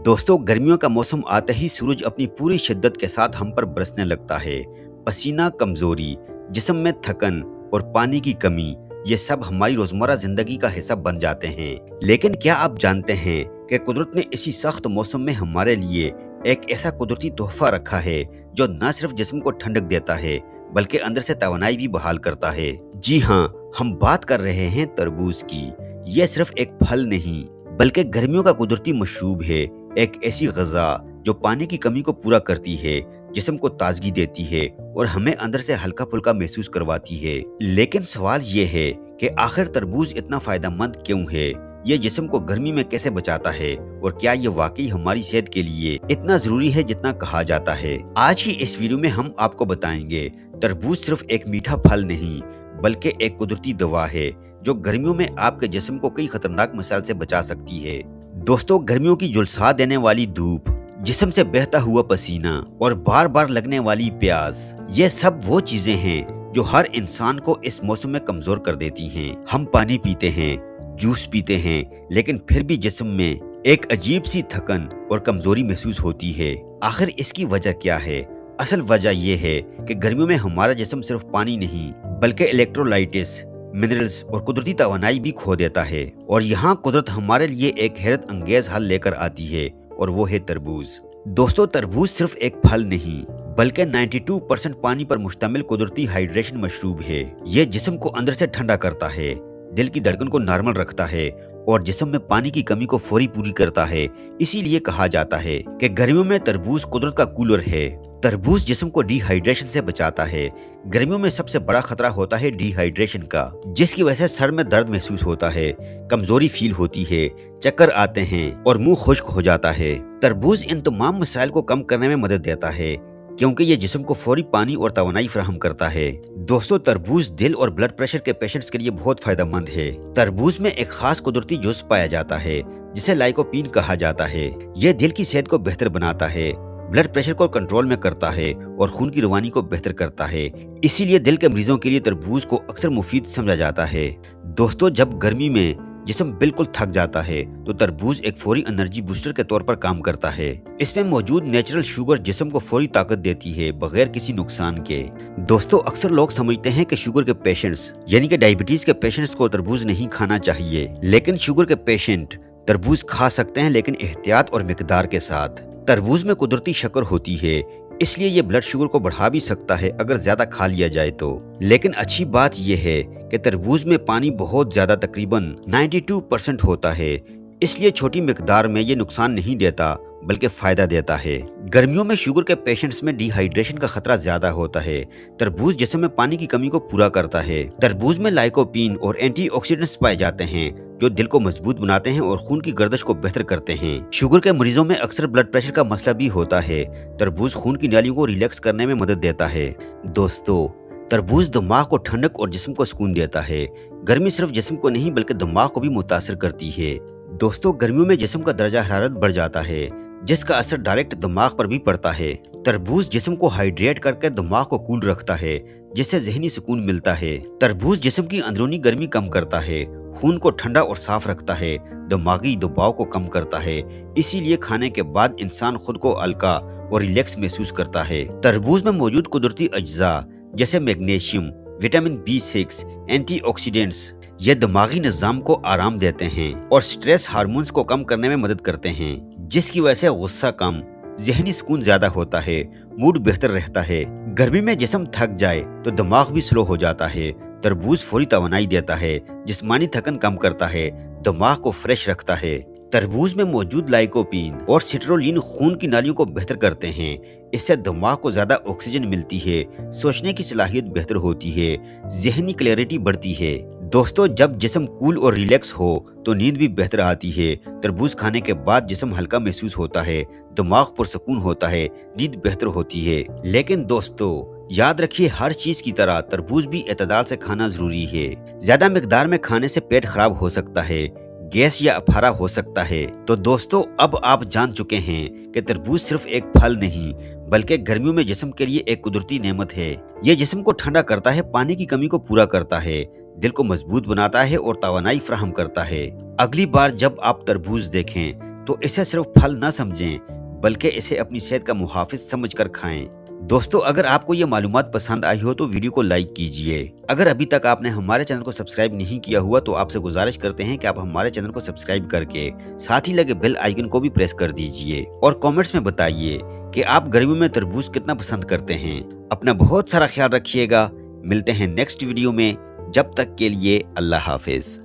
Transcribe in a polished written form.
दोस्तों, गर्मियों का मौसम आते ही सूरज अपनी पूरी शिद्दत के साथ हम पर बरसने लगता है। पसीना, कमजोरी, जिस्म में थकन और पानी की कमी, ये सब हमारी रोजमर्रा जिंदगी का हिस्सा बन जाते हैं। लेकिन क्या आप जानते हैं कि कुदरत ने इसी सख्त मौसम में हमारे लिए एक ऐसा कुदरती तोहफा रखा है जो न सिर्फ जिस्म को ठंडक देता है बल्कि अंदर से तवानाई भी बहाल करता है। जी हाँ, हम बात कर रहे हैं तरबूज की। ये सिर्फ एक फल नहीं बल्कि गर्मियों का कुदरती मशरूब है, एक ऐसी ग़िज़ा जो पानी की कमी को पूरा करती है, जिस्म को ताजगी देती है और हमें अंदर से हल्का फुल्का महसूस करवाती है। लेकिन सवाल ये है कि आखिर तरबूज इतना फायदेमंद क्यों है? ये जिस्म को गर्मी में कैसे बचाता है और क्या ये वाकई हमारी सेहत के लिए इतना जरूरी है जितना कहा जाता है? आज की इस वीडियो में हम आपको बताएंगे तरबूज सिर्फ एक मीठा फल नहीं बल्कि एक कुदरती दवा है जो गर्मियों में आपके जिस्म को कई खतरनाक मसाइल से बचा सकती है। दोस्तों, गर्मियों की झुलसा देने वाली धूप, जिस्म से बहता हुआ पसीना और बार बार लगने वाली प्यास, ये सब वो चीजें हैं जो हर इंसान को इस मौसम में कमजोर कर देती हैं। हम पानी पीते हैं, जूस पीते हैं, लेकिन फिर भी जिस्म में एक अजीब सी थकन और कमजोरी महसूस होती है। आखिर इसकी वजह क्या है? असल वजह यह है कि गर्मियों में हमारा जिस्म सिर्फ पानी नहीं बल्कि इलेक्ट्रोलाइटिस, मिनरल्स और कुदरती तवानाई भी खो देता है। और यहाँ कुदरत हमारे लिए एक हैरत अंगेज हल लेकर आती है और वो है तरबूज। दोस्तों, तरबूज सिर्फ एक फल नहीं बल्कि 92% पानी पर मुश्तमिल कुदरती हाइड्रेशन मशरूब है। ये जिस्म को अंदर से ठंडा करता है, दिल की धड़कन को नॉर्मल रखता है और जिस्म में पानी की कमी को फौरी पूरी करता है। इसीलिए कहा जाता है कि गर्मियों में तरबूज कुदरत का कूलर है। तरबूज जिस्म को डिहाइड्रेशन से बचाता है। गर्मियों में सबसे बड़ा खतरा होता है डिहाइड्रेशन का, जिसकी वजह से सर में दर्द महसूस होता है, कमजोरी फील होती है, चक्कर आते हैं और मुंह खुश्क हो जाता है। तरबूज इन तमाम मसाइल को कम करने में मदद देता है क्योंकि ये जिस्म को फौरी पानी और तवानाई फराहम करता है। दोस्तों, तरबूज दिल और ब्लड प्रेशर के पेशेंट्स के लिए बहुत फायदेमंद है। तरबूज में एक खास कुदरती जुज़ पाया जाता है जिसे लाइकोपीन कहा जाता है। ये दिल की सेहत को बेहतर बनाता है, ब्लड प्रेशर को कंट्रोल में करता है और खून की रवानी को बेहतर करता है। इसीलिए दिल के मरीजों के लिए तरबूज को अक्सर मुफीद समझा जाता है। दोस्तों, जब गर्मी में जिस्म बिल्कुल थक जाता है तो तरबूज एक फौरी एनर्जी बूस्टर के तौर पर काम करता है। इसमें मौजूद नेचुरल शुगर जिस्म को फौरी ताकत देती है बगैर किसी नुकसान के। दोस्तों, अक्सर लोग समझते हैं कि शुगर के पेशेंट्स यानी कि डायबिटीज के पेशेंट्स को तरबूज नहीं खाना चाहिए, लेकिन शुगर के पेशेंट तरबूज खा सकते हैं, लेकिन एहतियात और मिकदार के साथ। तरबूज में कुदरती शक्कर होती है, इसलिए ये ब्लड शुगर को बढ़ा भी सकता है अगर ज्यादा खा लिया जाए तो। लेकिन अच्छी बात यह है कि तरबूज में पानी बहुत ज्यादा, तकरीबन 92% होता है, इसलिए छोटी मिकदार में ये नुकसान नहीं देता बल्कि फायदा देता है। गर्मियों में शुगर के पेशेंट्स में डिहाइड्रेशन का खतरा ज्यादा होता है। तरबूज जिस्म में पानी की कमी को पूरा करता है। तरबूज में लाइकोपीन और एंटीऑक्सीडेंट्स पाए जाते हैं जो दिल को मजबूत बनाते हैं और खून की गर्दिश को बेहतर करते हैं। शुगर के मरीजों में अक्सर ब्लड प्रेशर का मसला भी होता है। तरबूज खून की नालियों को रिलैक्स करने में मदद देता है। दोस्तों, तरबूज दिमाग को ठंडक और जिस्म को सुकून देता है। गर्मी सिर्फ जिस्म को नहीं बल्कि दिमाग को भी मुतासिर करती है। दोस्तों, गर्मियों में जिस्म का दर्जा हरारत बढ़ जाता है जिसका असर डायरेक्ट दिमाग पर भी पड़ता है। तरबूज जिस्म को हाइड्रेट करके दिमाग को कूल रखता है जिससे जहनी सुकून मिलता है। तरबूज जिस्म की अंदरूनी गर्मी कम करता है, खून को ठंडा और साफ रखता है, दिमागी दबाव को कम करता है। इसीलिए खाने के बाद इंसान खुद को हल्का और रिलैक्स महसूस करता है। तरबूज में मौजूद कुदरती अज्जा जैसे मैग्नीशियम, विटामिन B6, एंटीऑक्सीडेंट्स, ये दिमागी निजाम को आराम देते हैं और स्ट्रेस हार्मोन्स को कम करने में मदद करते हैं, जिसकी वजह से गुस्सा कम, जहनी सुकून ज्यादा होता है, मूड बेहतर रहता है। गर्मी में जिस्म थक जाए तो दिमाग भी स्लो हो जाता है। तरबूज फौरी तवानाई देता है, जिस्मानी थकन कम करता है, दिमाग को फ्रेश रखता है। तरबूज में मौजूद लाइकोपीन और सिट्रोलिन खून की नालियों को बेहतर करते हैं। इससे दिमाग को ज्यादा ऑक्सीजन मिलती है, सोचने की सलाहियत बेहतर होती है, जहनी क्लैरिटी बढ़ती है। दोस्तों, जब जिस्म कूल और रिलैक्स हो तो नींद भी बेहतर आती है। तरबूज खाने के बाद जिस्म हल्का महसूस होता है, दिमाग पुरसकून होता है, नींद बेहतर होती है। लेकिन दोस्तों, याद रखिए, हर चीज की तरह तरबूज भी एतदाल से खाना जरूरी है। ज्यादा मिकदार में खाने से पेट खराब हो सकता है, गैस या अफारा हो सकता है। तो दोस्तों, अब आप जान चुके हैं कि तरबूज सिर्फ एक फल नहीं बल्कि गर्मियों में जिस्म के लिए एक कुदरती नेमत है। ये जिस्म को ठंडा करता है, पानी की कमी को पूरा करता है, दिल को मजबूत बनाता है और तवानाई फराहम करता है। अगली बार जब आप तरबूज देखें तो इसे सिर्फ फल ना समझें, बल्कि इसे अपनी सेहत का मुहाफिज समझकर खाएं। दोस्तों, अगर आपको ये मालूमात पसंद आई हो तो वीडियो को लाइक कीजिए। अगर अभी तक आपने हमारे चैनल को सब्सक्राइब नहीं किया हुआ तो आपसे गुजारिश करते हैं कि आप हमारे चैनल को सब्सक्राइब करके साथ ही लगे बेल आइकन को भी प्रेस कर दीजिए और कमेंट्स में बताइए कि आप गर्मियों में तरबूज कितना पसंद करते हैं। अपना बहुत सारा ख्याल रखिएगा। मिलते हैं नेक्स्ट वीडियो में। जब तक के लिए अल्लाह हाफिज।